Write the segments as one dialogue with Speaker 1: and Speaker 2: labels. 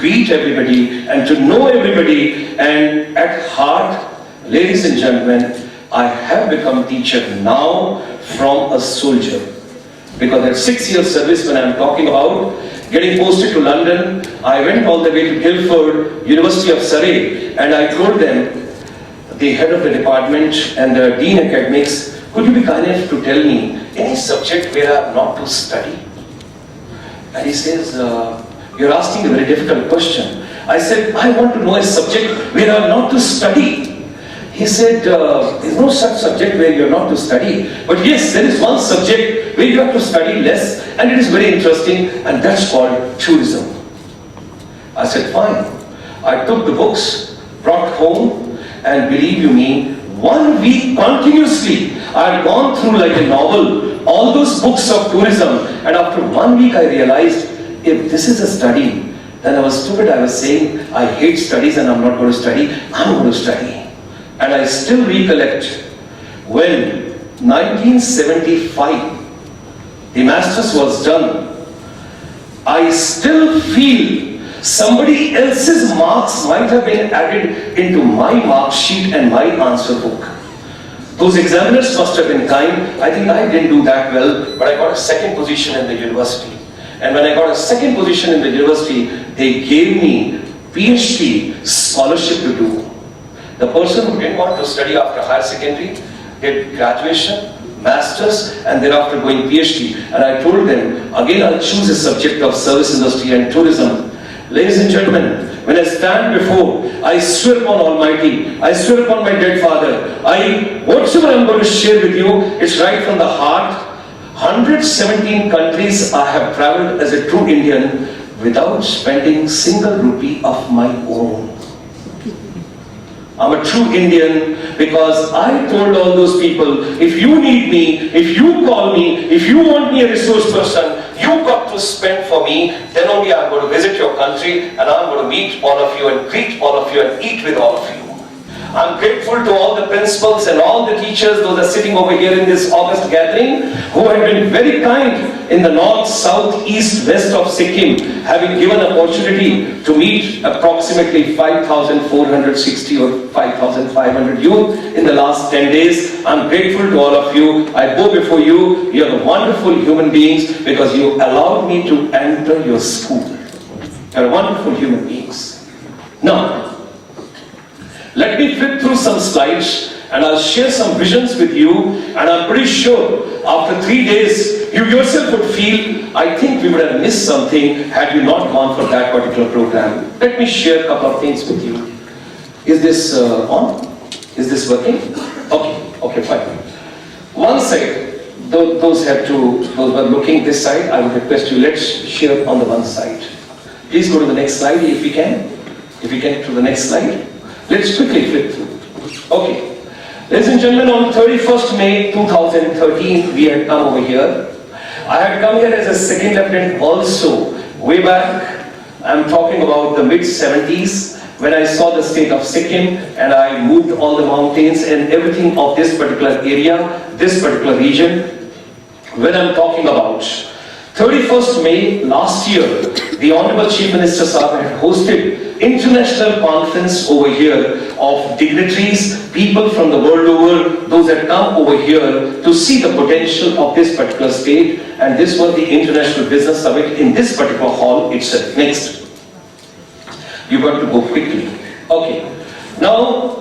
Speaker 1: greet everybody and to know everybody. And at heart, ladies and gentlemen, I have become teacher now from a soldier. Because at 6 years service, when I'm talking about getting posted to London, I went all the way to Guildford, University of Surrey, and I told them, the head of the department and the dean academics, could you be kind enough to tell me any subject where I'm not to study? And he says, you're asking a very difficult question. I said, I want to know a subject where I'm not to study. He said, there's no such subject where you're not to study. But yes, there is one subject where you have to study less, and it is very interesting, and that's called tourism. I said, fine. I took the books, brought home, and believe you me, 1 week continuously, I had gone through like a novel, all those books of tourism, and after 1 week I realized, if this is a study, then I was stupid. I was saying, I hate studies and I'm not going to study. I'm going to study. And I still recollect when 1975, the Masters was done, I still feel somebody else's marks might have been added into my mark sheet and my answer book. Those examiners must have been kind. I think I didn't do that well, but I got a second position in the university. And when I got a second position in the university, they gave me PhD scholarship to do. The person who didn't want to study after higher secondary did graduation, masters, and thereafter going PhD. And I told them, again I'll choose a subject of service industry and tourism. Ladies and gentlemen, when I stand before, I swear upon Almighty, I swear upon my dead father, whatsoever I'm going to share with you, it's right from the heart. 117 countries I have traveled as a true Indian without spending single rupee of my own. I'm a true Indian because I told all those people, if you need me, if you call me, if you want me a resource person, you've got to spend for me, then only I'm going to visit your country and I'm going to meet all of you and greet all of you and eat with all of you. I'm grateful to all the principals and all the teachers, those are sitting over here in this August gathering, who have been very kind in the north, south, east, west of Sikkim, having given opportunity to meet approximately 5,460 or 5,500 youth in the last 10 days. I'm grateful to all of you. I bow before you. You are wonderful human beings because you allowed me to enter your school. You are wonderful human beings. Now, let me flip through some slides and I'll share some visions with you, and I'm pretty sure after 3 days you yourself would feel, I think we would have missed something had you not gone for that particular program. Let me share a couple of things with you. Is this on? Is this working? Okay, fine. One side, those were looking this side, I would request you, let's share on the one side. Please go to the next slide if we can. If we can to the next slide. Let's quickly flip through. Okay. Ladies and gentlemen, on 31st May 2013, we had come over here. I had come here as a second lieutenant also. Way back, I'm talking about the mid-70s, when I saw the state of Sikkim and I moved all the mountains and everything of this particular area, this particular region. When I'm talking about 31st May last year, the Honorable Chief Minister Sahab had hosted international conference over here of dignitaries, people from the world over, those that come over here to see the potential of this particular state, and this was the International Business Summit in this particular hall itself. Next. You got to go quickly. Okay. Now,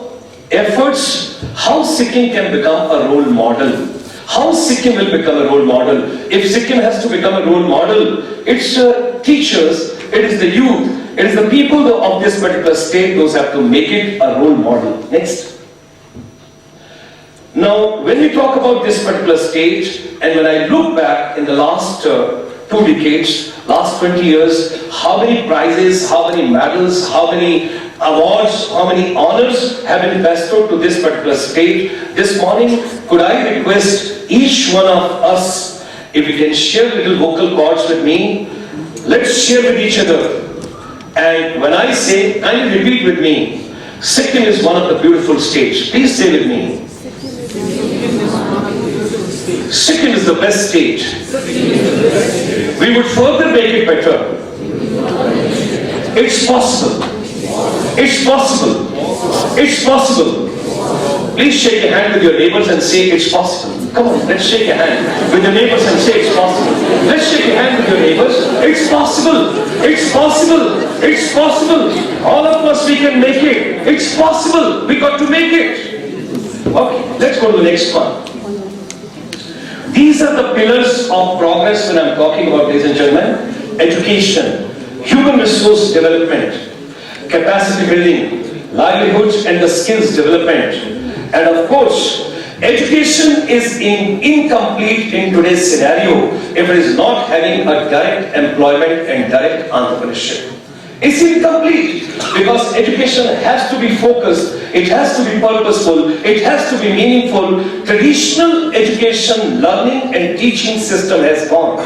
Speaker 1: efforts, how Sikkim can become a role model. How Sikkim will become a role model? If Sikkim has to become a role model, it's teachers, it is the youth, it is the people of this particular state, those have to make it a role model. Next. Now, when we talk about this particular state, and when I look back in the last 2 decades, last 20 years, how many prizes, how many medals, how many awards, how many honors have been bestowed to this particular state. This morning, could I request each one of us, if you can share little vocal cords with me, let's share with each other. And when I say, kindly repeat with me, Sikkim is one of the beautiful states. Please say with me. Sikkim is the best state. We would further make it better It's possible. It's possible. It's possible. Please shake a hand with your neighbors and say it's possible. Come on, let's shake a hand with your neighbors and say it's possible. Let's shake a hand with your neighbors. It's possible. It's possible. It's possible. All of us, we can make it. It's possible. We got to make it. Okay, let's go to the next one. These are the pillars of progress when I'm talking about, ladies and gentlemen. Education, human resource development, capacity building, livelihoods and the skills development. And of course, education is incomplete in today's scenario if it is not having a direct employment and direct entrepreneurship. It's incomplete because education has to be focused, it has to be purposeful, it has to be meaningful. Traditional education, learning and teaching system has gone.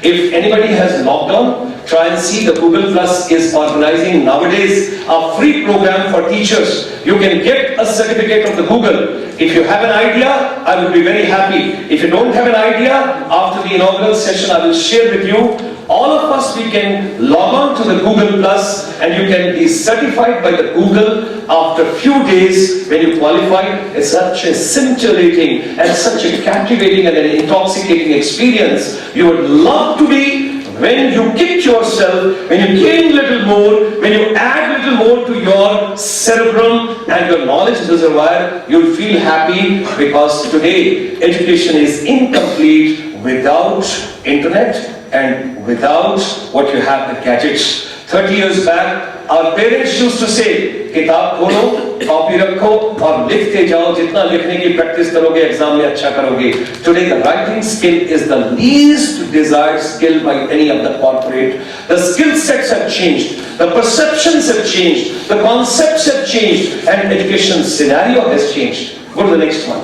Speaker 1: If anybody has logged on, try and see the Google Plus is organizing nowadays a free program for teachers. You can get a certificate of the Google. If you have an idea, I will be very happy. If you don't have an idea, after the inaugural session, I will share with you. All of us, we can log on to the Google Plus and you can be certified by the Google after a few days when you qualify. It's such a scintillating and such a captivating and an intoxicating experience. You would love to be when you kick yourself, when you gain a little more, when you add a little more to your cerebrum and your knowledge reservoir, you'll feel happy because today education is incomplete without internet and without what you have, the gadgets. 30 years back, our parents used to say, किताब खोलो, copy रखो और लिखते जाओ, जितना लिखने की practice करोगे एग्जाम में अच्छा करोगे. Today the writing skill is the least desired skill by any of the corporate. The skill sets have changed, the perceptions have changed, the concepts have changed, and education scenario has changed. Go to the next one.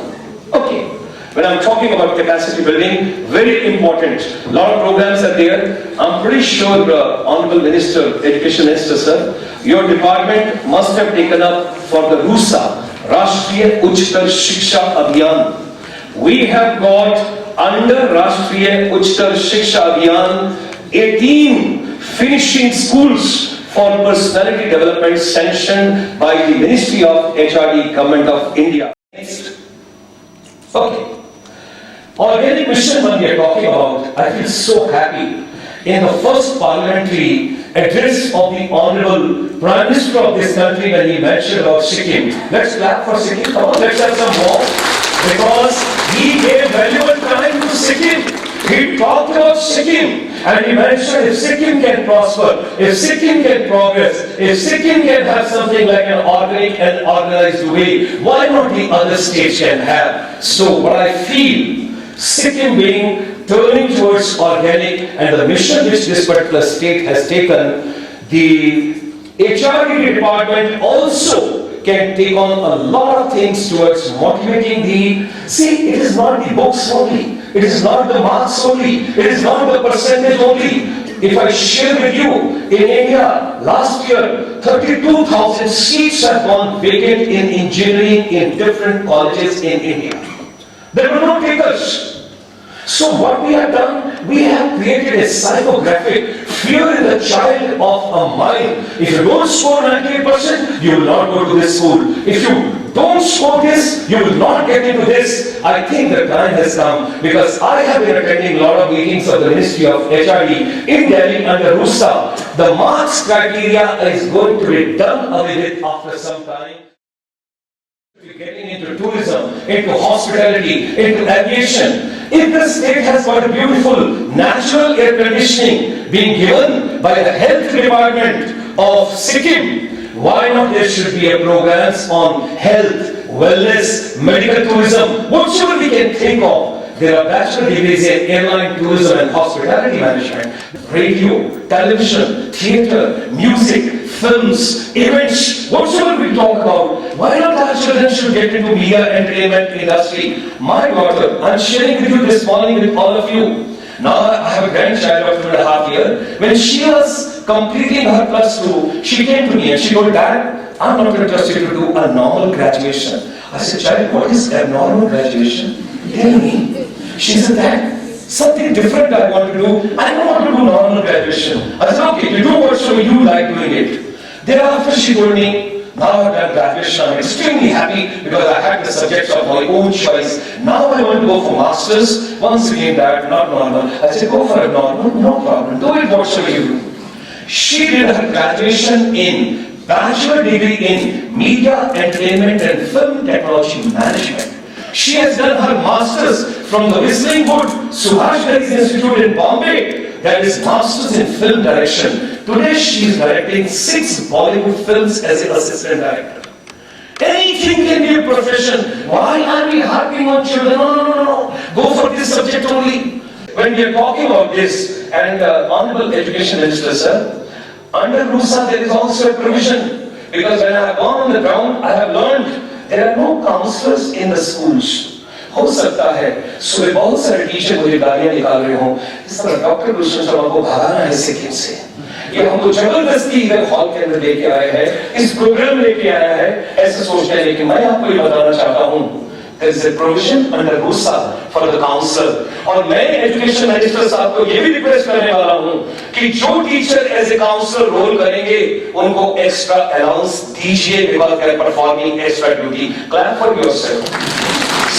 Speaker 1: Okay. When I'm talking about capacity building, very important. A lot of programs are there. I'm pretty sure, Honorable Minister, Education Minister, sir, your department must have taken up for the RUSA, Rashtriya Uchtar Shiksha Abhiyan. We have got under Rashtriya Uchtar Shiksha Abhiyan 18 finishing schools for personality development sanctioned by the Ministry of HRD, Government of India. Next. Okay. Organic mission when we are talking about, I feel so happy. In the first parliamentary address of the Honorable Prime Minister of this country when he mentioned about Sikkim. Let's clap for Sikkim. Come on, let's have some more. Because he gave valuable time to Sikkim. He talked about Sikkim and he mentioned if Sikkim can prosper, if Sikkim can progress, if Sikkim can have something like an organic and organized way, why not the other states can have? So what I feel, Sikkim being turning towards organic and the mission which this particular state has taken, the HRD department also can take on a lot of things towards motivating see, it is not the books only, it is not the marks only, it is not the percentage only. If I share with you, in India, last year, 32,000 seats have gone vacant in engineering in different colleges in India. There were no takers. So what we have done, we have created a psychographic fear in the child of a mind. If you don't score 98%, you will not go to this school. If you don't score this, you will not get into this. I think the time has come because I have been attending a lot of meetings of the Ministry of HRD in Delhi under RUSA. The marks criteria is going to be done away with after some time. Getting into tourism, into hospitality, into aviation. If the state has got a beautiful natural air conditioning being given by the health department of Sikkim, why not there should be a programs on health, wellness, medical tourism, whatever we can think of. There are bachelor degrees in airline tourism and hospitality management, radio, television, theatre, music, films, events, whatsoever we talk about. Why not our children should get into media entertainment industry? My daughter, I'm sharing with you this morning with all of you. Now I have a grandchild of 2.5 years. When she was completing her +2, she came to me and she told, Dad, I'm not interested to do a normal graduation. I said, child, what is abnormal graduation? Tell me. She said, Dad, something different I want to do. I don't want to do normal graduation. I said, okay, you do whatever you like doing it. Thereafter she told me, now I've done graduation, I'm extremely happy because I had the subjects of my own choice. Now I want to go for masters. Once again that, not normal. I said, go for a normal, no problem. Do it whatever you do. She did her graduation in bachelor degree in media, entertainment and film technology management. She has done her masters from the Whistling Wood Subhash Ghani's Institute in Bombay. That is masters in film direction. Today she is directing 6 Bollywood films as an assistant director. Anything can be a profession. Why are we harping on children? No. Go for this subject only. When we are talking about this, and Honorable Education Minister sir, under RUSA there is also a provision. Because when I have gone on the ground, I have learned there are no counselors in the schools. हो सकता है सुबह बहुत सारे teacher मुझे गालियां निकाल रहे हों इस तरह डॉक्टर गुलशन शर्मा को भगाना है सिक्किम से ये हमको जबरदस्ती इधर हॉल के अंदर लेके आए हैं इस प्रोग्राम लेके आया है ऐसे सोचते हैं लेकिन मैं आपको ये बताना चाहता हूँ there is a provision under RUSA for the counsel और मैं एजुकेशन मिनिस्टर साहब को ये भी रिक्वेस्ट करने वाला हूँ कि जो teacher as a counsellor role करेंगे उनको एक्स्ट्रा अलाउंस दीजिए because they are performing extra duty. Clap for yourself.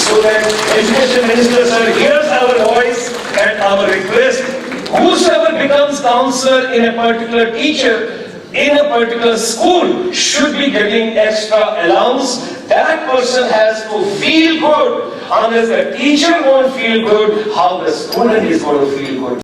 Speaker 1: So that Education Minister sir hears our voice and our request. Whosoever becomes counselor in a particular teacher in a particular school should be getting extra allowance. That person has to feel good. Unless the teacher won't feel good, how the student is going to feel good?